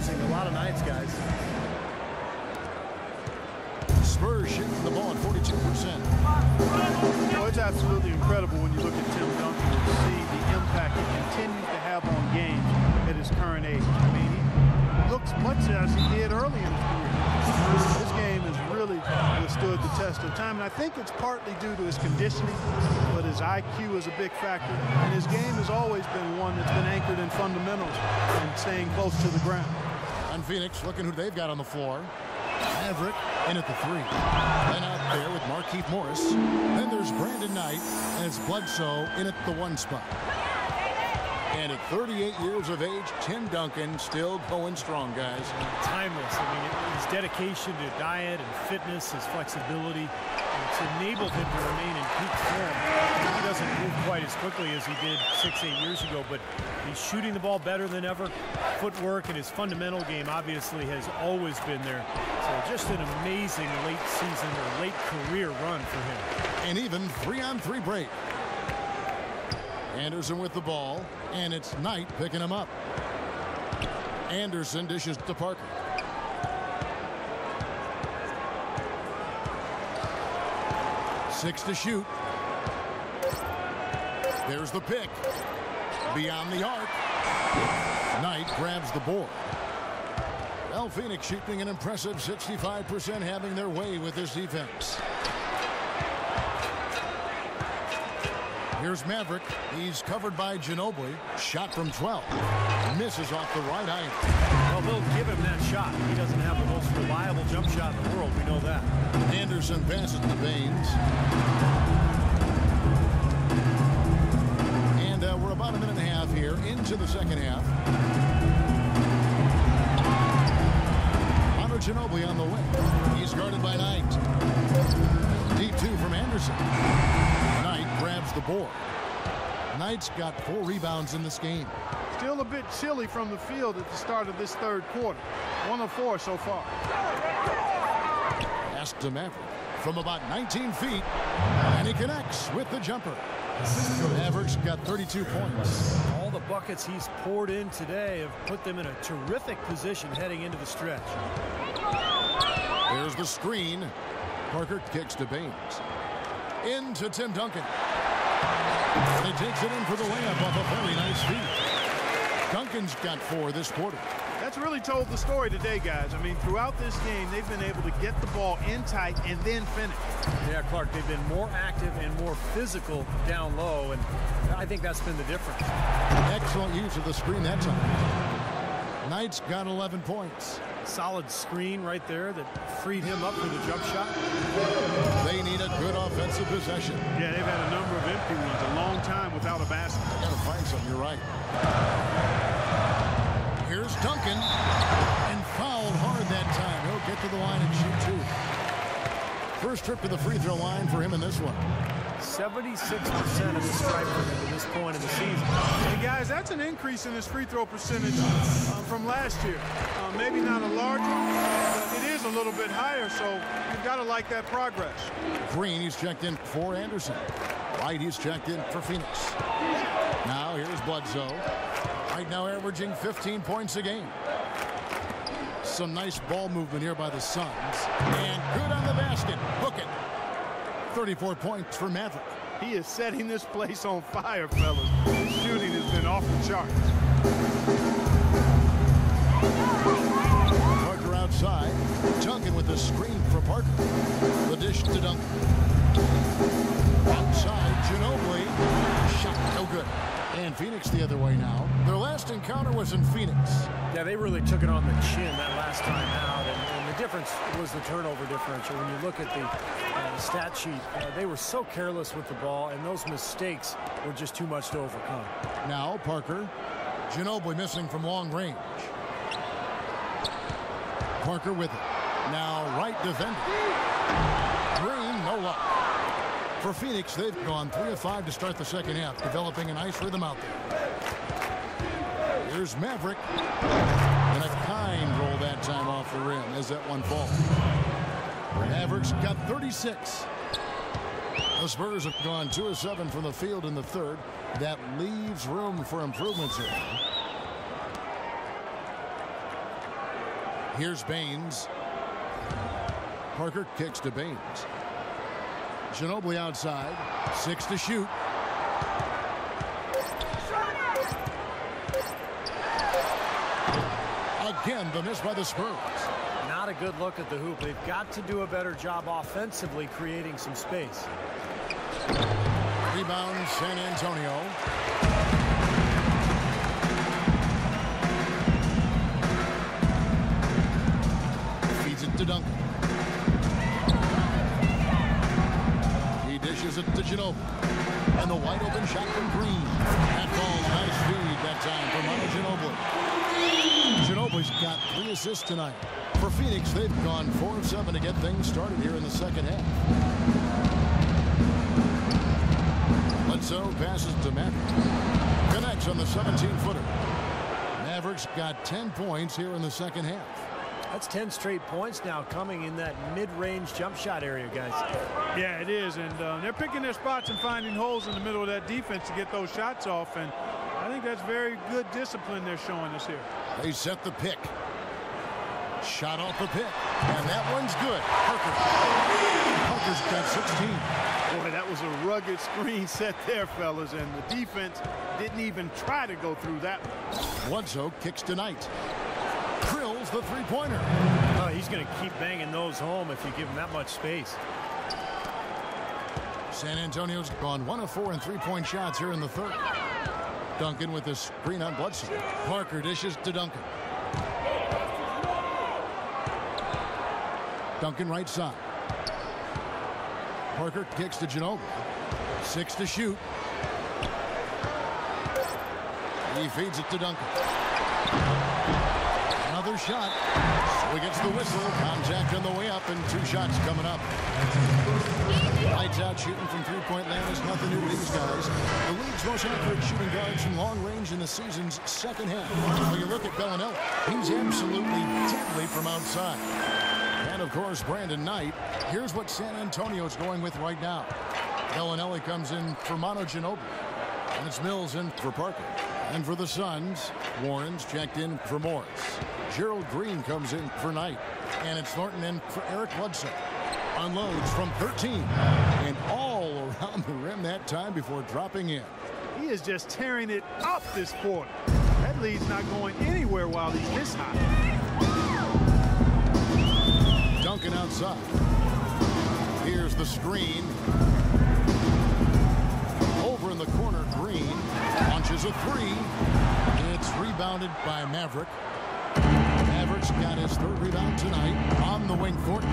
losing a lot of nights, guys. Spurs shooting the ball at 42%. Oh, it's absolutely incredible when you look at Tim Duncan and see the impact he continues to have on games at his current age. I mean, he looks much as he did early in his career. This game has really withstood the test of time, and I think it's partly due to his conditioning, but his IQ is a big factor, and his game has always been one that's been anchored in fundamentals and staying close to the ground. And Phoenix looking who they've got on the floor. Maverick in at the 3. Then out there with Markieff Morris. Then there's Brandon Knight, and it's Bledsoe in at the 1 spot. And at 38 years of age, Tim Duncan still going strong, guys. Timeless. I mean, his dedication to diet and fitness, his flexibility, it's enabled him to remain in peak form. He doesn't move quite as quickly as he did 6-8 years ago, but he's shooting the ball better than ever. Footwork and his fundamental game obviously has always been there. So just an amazing late season or late career run for him. And even 3-on-3 break. Anderson with the ball, and it's Knight picking him up. Anderson dishes to Parker. Six to shoot. There's the pick. Beyond the arc. Knight grabs the board. Well, Phoenix shooting an impressive 65%, having their way with this defense. Here's Maverick. He's covered by Ginobili. Shot from 12. Misses off the right eye. Well, they'll give him that shot. He doesn't have the most reliable jump shot in the world. We know that. Anderson passes to Baines. And we're about a minute and a half here into the second half. Manu Ginobili on the wing. He's guarded by Knight. Deep 2 from Anderson. Knight grabs the board. Knight's got 4 rebounds in this game. Still a bit chilly from the field at the start of this third quarter. 1 of 4 so far. Pass to Maverick from about 19 feet. And he connects with the jumper. Maverick's got 32 points. All the buckets he's poured in today have put them in a terrific position heading into the stretch. There's the screen. Parker kicks to Baines. Into Tim Duncan. And he takes it in for the layup off a very nice feed. Duncan's got 4 this quarter. That's really told the story today, guys. I mean, throughout this game, they've been able to get the ball in tight and then finish. Yeah, Clark, they've been more active and more physical down low, and I think that's been the difference. Excellent use of the screen that time. Knight's got 11 points. Solid screen right there that freed him up for the jump shot. They need a good offensive possession. Yeah, they've had a number of empty ones, a long time without a basket. Got to find something, you're right. Here's Duncan, and fouled hard that time. He'll get to the line and shoot 2. First trip to the free throw line for him in this one. 76% of the strike for him at this point in the season. Hey guys, that's an increase in his free throw percentage from last year. Maybe not a large one, but it is a little bit higher, so you've got to like that progress. Green, he's checked in for Anderson. White, he's checked in for Phoenix. Now here's Bledsoe. Right now averaging 15 points a game. Some nice ball movement here by the Suns. And good on the basket. Hook it. 34 points for Maverick. He is setting this place on fire, fellas. His shooting has been off the charts. Parker outside. Duncan with the screen for Parker. The dish to Duncan. Outside, Ginobili. Shot no good. And Phoenix the other way now. Their last encounter was in Phoenix. Yeah, they really took it on the chin that last time out, and the difference was the turnover differential. When you look at the stat sheet, they were so careless with the ball, and those mistakes were just too much to overcome. Now Parker. Ginobili missing from long range. Parker with it. Now right defender. Green, no luck. For Phoenix, they've gone 3 of 5 to start the second half, developing a nice rhythm out there. Here's Maverick. And a kind roll that time off the rim as that one falls. Maverick's got 36. The Spurs have gone 2 of 7 from the field in the third. That leaves room for improvements here. Here's Baines. Parker kicks to Baines. Ginobili outside. 6 to shoot. Again, the miss by the Spurs. Not a good look at the hoop. They've got to do a better job offensively creating some space. Rebound, San Antonio. Feeds it to Duncan. He dishes it to Ginobili. And the wide open shot from Green. That ball, nice feed that time from Ginobili. Ginobili's got 3 assists tonight. For Phoenix, they've gone 4 of 7 to get things started here in the second half. Bledsoe passes to Maverick. Connects on the 17-footer. Mavericks got 10 points here in the second half. That's 10 straight points now coming in that mid-range jump shot area, guys. Yeah, it is, and they're picking their spots and finding holes in the middle of that defense to get those shots off, and I think that's very good discipline they're showing us here. They set the pick. Shot off the pick, and that one's good. Parker's got 16. Boy, that was a rugged screen set there, fellas, and the defense didn't even try to go through that one. Bledsoe kicks tonight. Drills the three-pointer. Oh, he's going to keep banging those home if you give him that much space. San Antonio's gone 1 of 4 in three-point shots here in the third. Duncan with the screen on Bledsoe. Parker dishes to Duncan. Duncan right side. Parker kicks to Ginobili. 6 to shoot. He feeds it to Duncan. Another shot. So he gets the whistle. Contact on the way up, and 2 shots coming up. Lights out shooting from three-point land is nothing new to these guys. The league's most accurate shooting guards from long range in the season's second half. When you look at Bellinelli, he's absolutely deadly from outside. And, of course, Brandon Knight. Here's what San Antonio's going with right now. Bellinelli comes in for Manu Ginobili. And it's Mills in for Parker. And for the Suns, Warren's checked in for Morris. Gerald Green comes in for Knight. And it's Thornton in for Eric Bledsoe. Unloads from 13. And all around the rim that time before dropping in. He is just tearing it up this quarter. That lead's not going anywhere while he's this high. Duncan outside. Here's the screen. Over in the corner, Green launches a 3. It's rebounded by Maverick. Maverick's got his 3rd rebound tonight. On the wing, Thornton.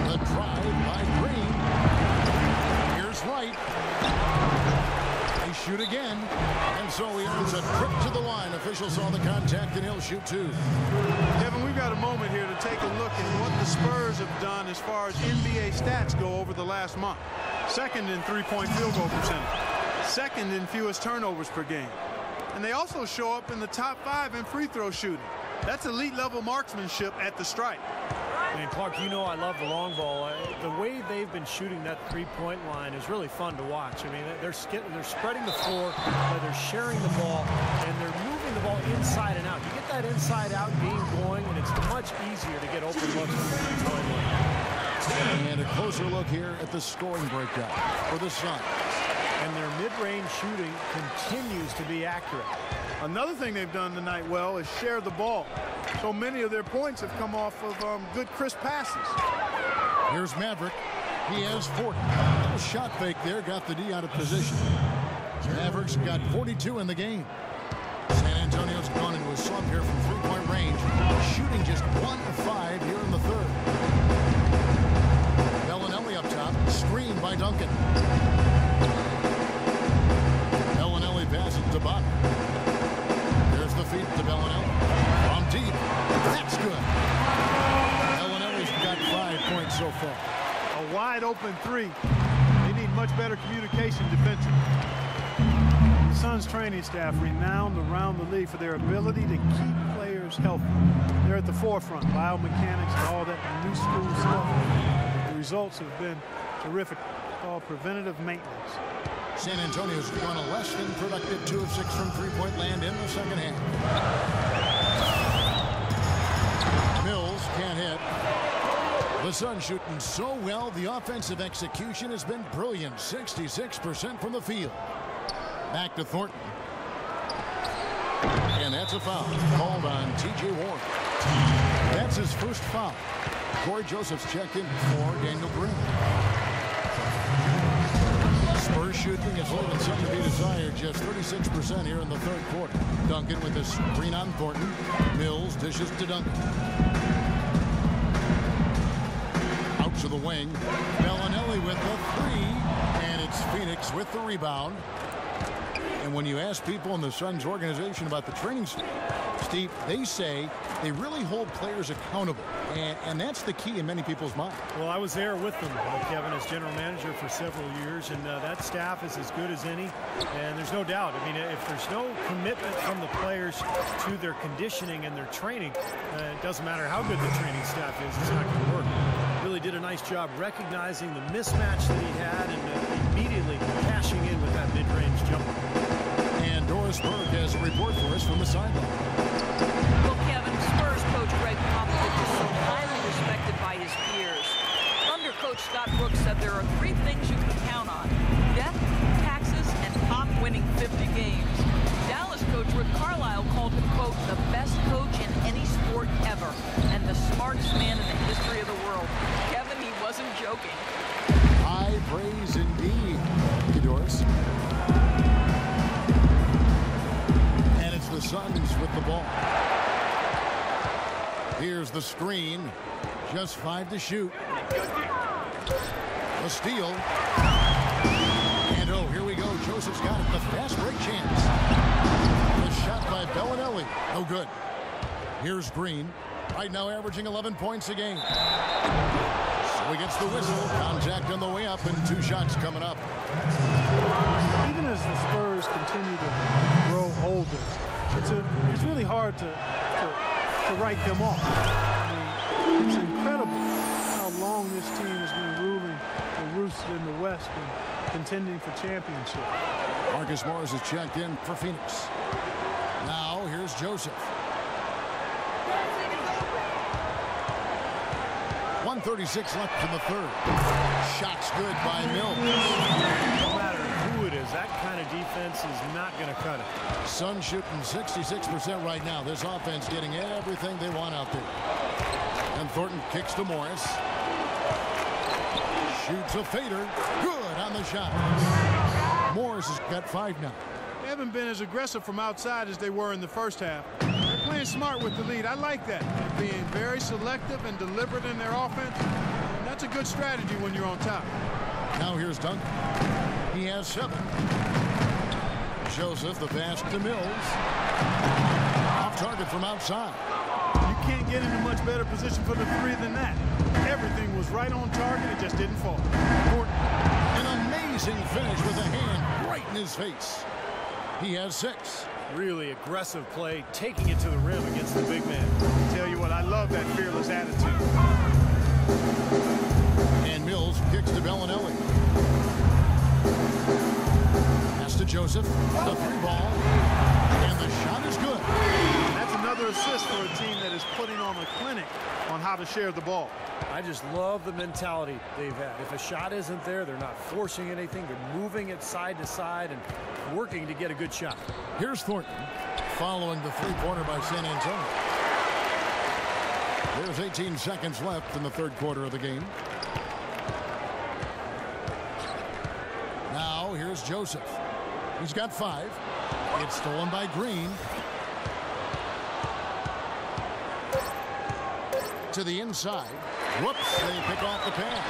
The drive by Green. Here's Wright. They shoot again. And so he earns a trip to the line. Officials saw the contact, and he'll shoot 2. Kevin, we've got a moment here to take a look at what the Spurs have done as far as NBA stats go over the last month. 2nd in three-point field goal percentage. 2nd in fewest turnovers per game. And they also show up in the top 5 in free throw shooting. That's elite level marksmanship at the stripe. And Clark, you know I love the long ball. The way they've been shooting that three-point line is really fun to watch. I mean, they're spreading the floor, they're sharing the ball, and they're moving the ball inside and out. You get that inside-out game going, and it's much easier to get open looks from the three-point line. And a closer look here at the scoring breakdown for the Suns. And their mid-range shooting continues to be accurate. Another thing they've done tonight well is share the ball. So many of their points have come off of good crisp passes. Here's Maverick. He has 40. A little shot fake there, got the D out of position. Mavericks got 42 in the game. San Antonio's gone into a slump here from three-point range, shooting just 1 of 5 here in the third. Bellinelli up top, screened by Duncan. Bellinelli passes to Bobby. There's the feed to Bellinelli. From deep. That's good. Bellinelli's got 5 points so far. A wide open 3. They need much better communication defensively. The Suns training staff renowned around the league for their ability to keep players healthy. They're at the forefront, biomechanics and all that new school stuff. The results have been terrific. It's called preventative maintenance. San Antonio's gone a less than productive 2 of 6 from three-point land in the second half. Suns shooting so well, the offensive execution has been brilliant. 66% from the field. Back to Thornton. And that's a foul called on T.J. Warren. That's his first foul. Corey Joseph's checked in for Daniel Green. Spurs shooting is leaving something to be desired. Just 36% here in the third quarter. Duncan with a screen on Thornton. Mills dishes to Duncan. Out to the wing. Bellinelli with the three. And it's Phoenix with the rebound. And when you ask people in the Suns organization about the training, Steve, they say they really hold players accountable. And that's the key in many people's minds. Well, I was there with them, Kevin, as general manager for several years, and that staff is as good as any. And there's no doubt. I mean, if there's no commitment from the players to their conditioning and their training, it doesn't matter how good the training staff is, it's not going to work. Really did a nice job recognizing the mismatch that he had and immediately cashing in with that mid-range jumper. And Doris Berg has a report for us from the sideline. Well, Kevin, Spurs coach Greg Popovich is so highly respected by his peers. Thunder coach Scott Brooks said there are three things you can count on: death, taxes, and Pop winning 50 games. Dallas coach Rick Carlisle called him, quote, the best coach in any sport ever and the smartest man in the history of the world. Kevin, he wasn't joking. High praise indeed, Doris. And it's the Suns with the ball. Here's the screen. Just 5 to shoot. A steal. And oh, here we go. Joseph's got it. The fast break chance. The shot by Bellinelli. No good. Here's Green. Right now averaging 11 points a game. So he gets the whistle. Contact on the way up and 2 shots coming up. Even as the Spurs continue to grow older, it's really hard to write them off. I mean, it's incredible how long this team has been ruling the roost in the West and contending for championship. Marcus Morris is checked in for Phoenix. Now here's Joseph. 1:36 left in the third. Shots good by Mills. No matter who it is, that kind of defense is not going to cut it. Suns shooting 66% right now. This offense getting everything they want out there. And Thornton kicks to Morris. Shoots a fader. Good on the shot. Morris has got 5 now. They haven't been as aggressive from outside as they were in the first half. They're playing smart with the lead. I like that. They're being very selective and deliberate in their offense. And that's a good strategy when you're on top. Now here's Duncan. He has 7. Joseph, the pass to Mills. Off target from outside. You can't get into much better position for the 3 than that. Everything was right on target. It just didn't fall. An amazing finish with a hand right in his face. He has 6. Really aggressive play, taking it to the rim against the big man. I tell you what, I love that fearless attitude. And Mills kicks to Bellinelli. Pass to Joseph. The 3 ball. And the shot is good. That's another assist for a team that is putting on a clinic on how to share the ball. I just love the mentality they've had. If a shot isn't there, they're not forcing anything. They're moving it side to side and working to get a good shot. Here's Thornton following the 3-pointer by San Antonio. There's 18 seconds left in the third quarter of the game. Now here's Joseph. He's got 5. It's stolen by Green. To the inside. Whoops, they pick off the pass.